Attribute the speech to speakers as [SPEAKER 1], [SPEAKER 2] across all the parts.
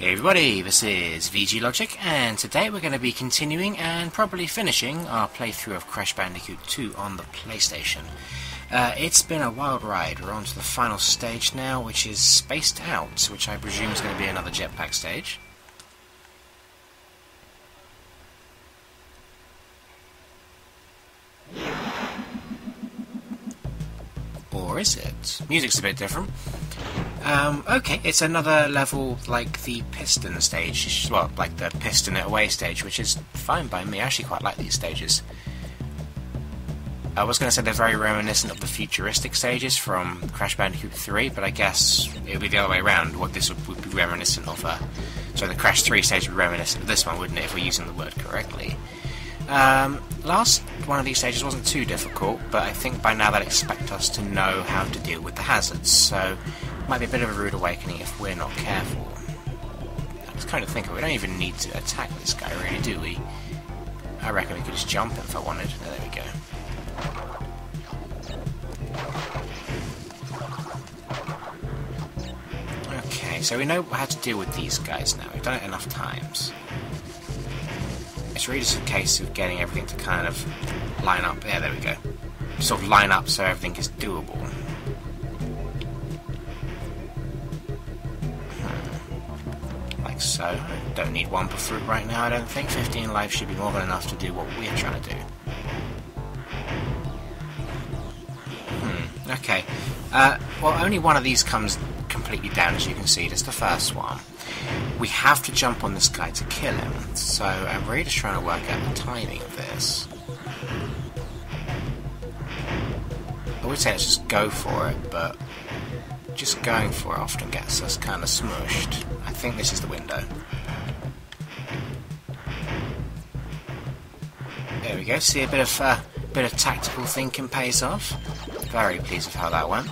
[SPEAKER 1] Hey everybody, this is VGLogic, and today we're going to be continuing and probably finishing our playthrough of Crash Bandicoot 2 on the PlayStation. It's been a wild ride. We're on to the final stage now, which is Spaced Out, which I presume is going to be another jetpack stage. Or is it? Music's a bit different. Okay, it's another level like the piston stage, well, like the piston it away stage, which is fine by me. I actually quite like these stages. I was going to say they're very reminiscent of the futuristic stages from Crash Bandicoot 3, but I guess it would be the other way around. What this would be reminiscent of, so the Crash 3 stage would be reminiscent of this one, wouldn't it, if we're using the word correctly. Last one of these stages wasn't too difficult, but I think by now they'd expect us to know how to deal with the hazards, so it might be a bit of a rude awakening if we're not careful. I was kind of thinking we don't even need to attack this guy, really, do we? I reckon we could just jump him if I wanted. Oh, there we go. Okay, so we know how to deal with these guys now. We've done it enough times. It's really just a case of getting everything to kind of line up. Yeah, there we go. Sort of line up so everything is doable. Like so. I don't need one per fruit right now, I don't think. 15 lives should be more than enough to do what we're trying to do. Okay. Well, only one of these comes completely down, as you can see. That's the first one. We have to jump on this guy to kill him, so I'm really just trying to work out the timing of this. I would say let's just go for it, but just going for it often gets us kind of smushed. I think this is the window. There we go. See, a bit of tactical thinking pays off. Very pleased with how that went.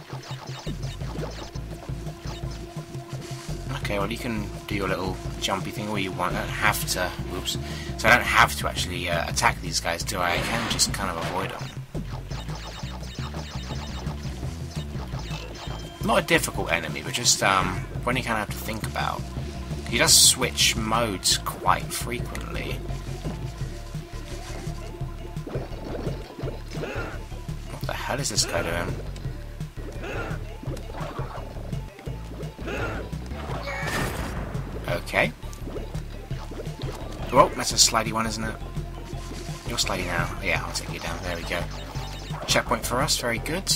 [SPEAKER 1] Okay, well, you can do your little jumpy thing all you want. I don't have to. Whoops. So I don't have to actually attack these guys, do I? I can just kind of avoid them. Not a difficult enemy, but just one you kind of have to think about. He does switch modes quite frequently. What the hell is this guy doing? Okay. Oh, that's a slidey one, isn't it? You're slidey now. Yeah, I'll take you down. There we go. Checkpoint for us. Very good.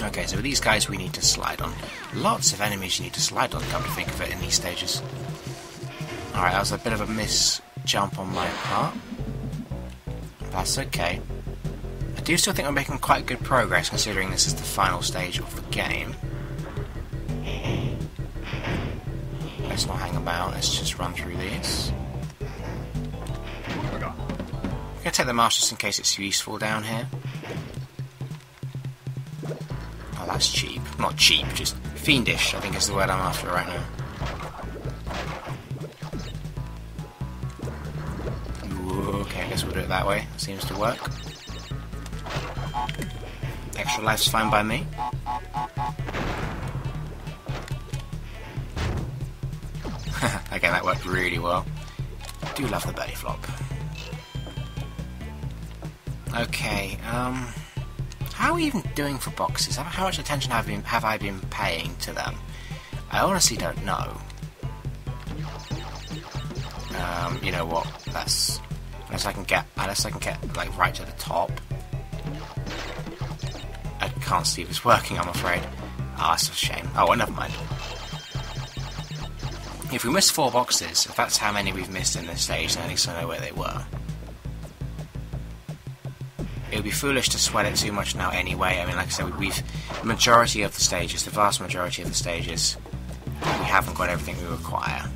[SPEAKER 1] Okay, so with these guys we need to slide on. Lots of enemies you need to slide on, come to think of it, in these stages. Alright, that was a bit of a miss jump on my part. That's okay. I do still think we're making quite good progress, considering this is the final stage of the game. Let's not hang about, let's just run through these. I'm going to take the mask just in case it's useful down here. Oh, that's cheap. Not cheap, just fiendish, I think is the word I'm after right now. Ooh, okay, I guess we'll do it that way. Seems to work. Extra life's fine by me. Again, that worked really well. I do love the belly flop. Okay, how are we even doing for boxes? How much attention have I been paying to them? I honestly don't know. You know what? That's unless I can get like right to the top. I can't see this working, I'm afraid. Ah, that's a shame. Oh, well, never mind. If we missed 4 boxes, if that's how many we've missed in this stage, then at least I know where they were. It would be foolish to sweat it too much now anyway. I mean, like I said, the vast majority of the stages, we haven't got everything we require.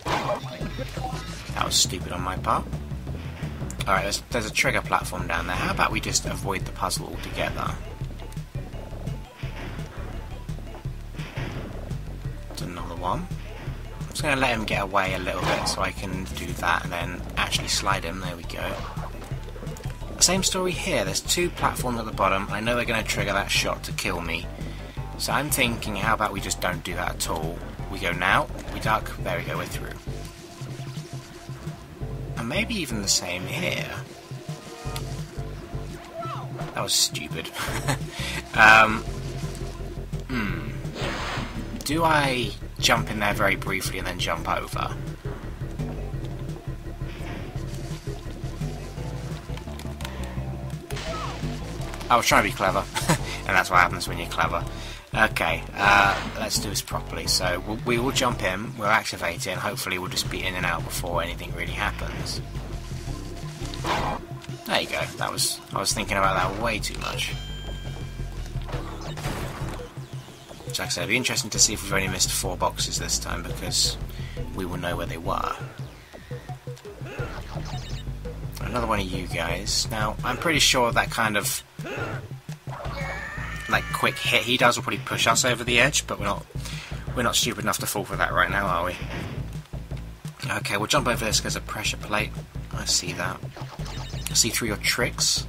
[SPEAKER 1] That was stupid on my part. Alright, there's a trigger platform down there. How about we just avoid the puzzle altogether? Another one. I'm just going to let him get away a little bit so I can do that and then actually slide him. There we go. Same story here. There's 2 platforms at the bottom. I know they're going to trigger that shot to kill me. So I'm thinking, how about we just don't do that at all? We go now, we duck, there we go, we're through. And maybe even the same here. That was stupid. Do I jump in there very briefly and then jump over? I was trying to be clever, and that's what happens when you're clever. Okay, let's do this properly. So we will jump in, we'll activate it, and hopefully we'll just be in and out before anything really happens. There you go. I was thinking about that way too much. So like I said, it'll be interesting to see if we've only missed 4 boxes this time, because we will know where they were. Another one of you guys. Now, I'm pretty sure that kind of like quick hit he does will probably push us over the edge, but we're not stupid enough to fall for that right now, are we? Okay, we'll jump over this because of pressure plate. I see that. I see through your tricks.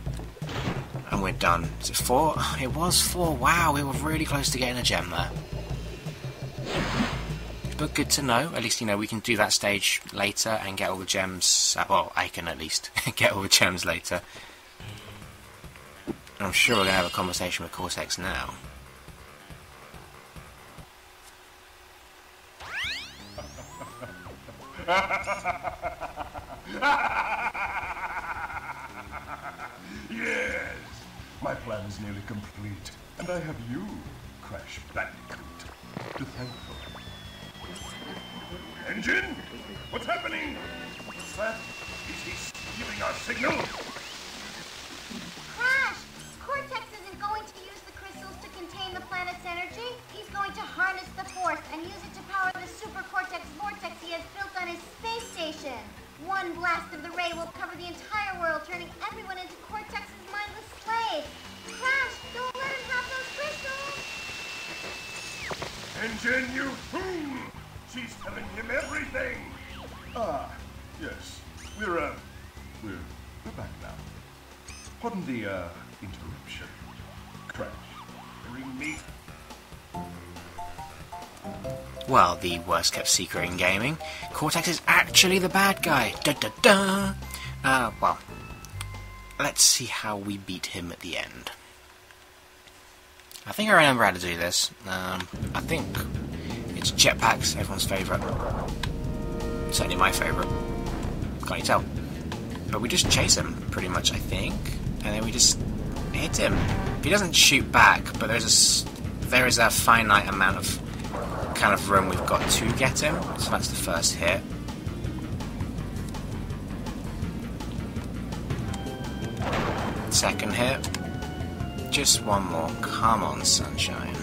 [SPEAKER 1] And we're done. Is it 4? It was 4. Wow, we were really close to getting a gem there. But good to know. At least, you know, we can do that stage later and get all the gems. Well, I can at least get all the gems later. I'm sure we're going to have a conversation with Cortex now.
[SPEAKER 2] Yes! My plan is nearly complete, and I have you, Crash Bandicoot, to thank for. Engine? What's happening? What's that? Is he stealing our signal?
[SPEAKER 3] Crash! Cortex isn't going to use the crystals to contain the planet's energy. He's going to harness the force and use it to power the super Cortex vortex he has built on his space station. One blast of the ray will cover the entire world, turning everyone into Cortex's mindless slaves. Crash, don't let him have those crystals!
[SPEAKER 2] Engine, you fool! She's telling him everything! Ah, yes. We're back now. Pardon the, interruption. Crash, bring me...
[SPEAKER 1] Well, the worst kept secret in gaming. Cortex is actually the bad guy. Da da da! Well, let's see how we beat him at the end. I think I remember how to do this. I think it's jetpacks, everyone's favourite. Certainly my favourite. Can't you tell? But we just chase him, pretty much, I think. And then we just hit him. He doesn't shoot back, but there is a finite amount of kind of room we've got to get him. So that's the first hit. Second hit. Just one more. Come on, sunshine.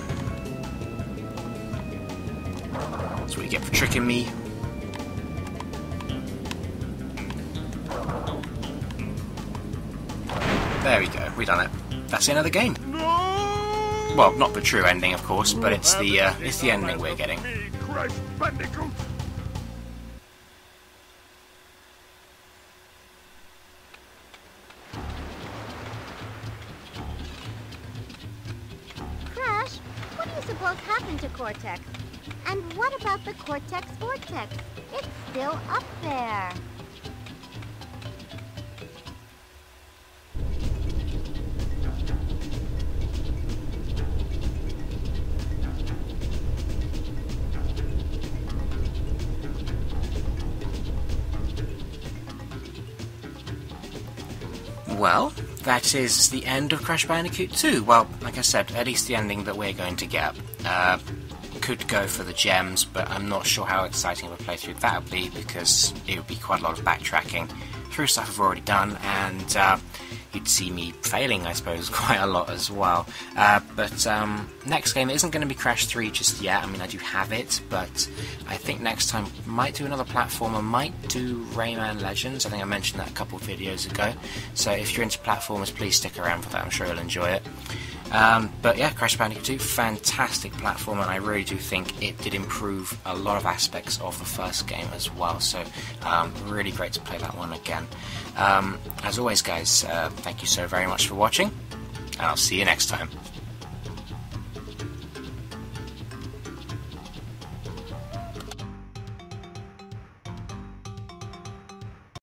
[SPEAKER 1] That's what you get for tricking me. There we go. We done it. That's the end of the game. Well, not the true ending, of course, but it's the ending we're getting.
[SPEAKER 2] Crash Bandicoot!
[SPEAKER 3] Crash, what do you suppose happened to Cortex? And what about the Cortex vortex? It's still up there.
[SPEAKER 1] Well, that is the end of Crash Bandicoot 2. Well, like I said, at least the ending that we're going to get. Could go for the gems, but I'm not sure how exciting of a playthrough that would be, because it would be quite a lot of backtracking through stuff I've already done, and you'd see me failing, I suppose, quite a lot as well. But next game isn't going to be Crash 3 just yet. I mean, I do have it, but I think next time might do another platformer, might do Rayman Legends. I think I mentioned that a couple of videos ago. So if you're into platformers, please stick around for that. I'm sure you'll enjoy it. But yeah, Crash Bandicoot 2, fantastic platform, and I really do think it did improve a lot of aspects of the first game as well, so really great to play that one again. As always guys, thank you so very much for watching, and I'll see you next time.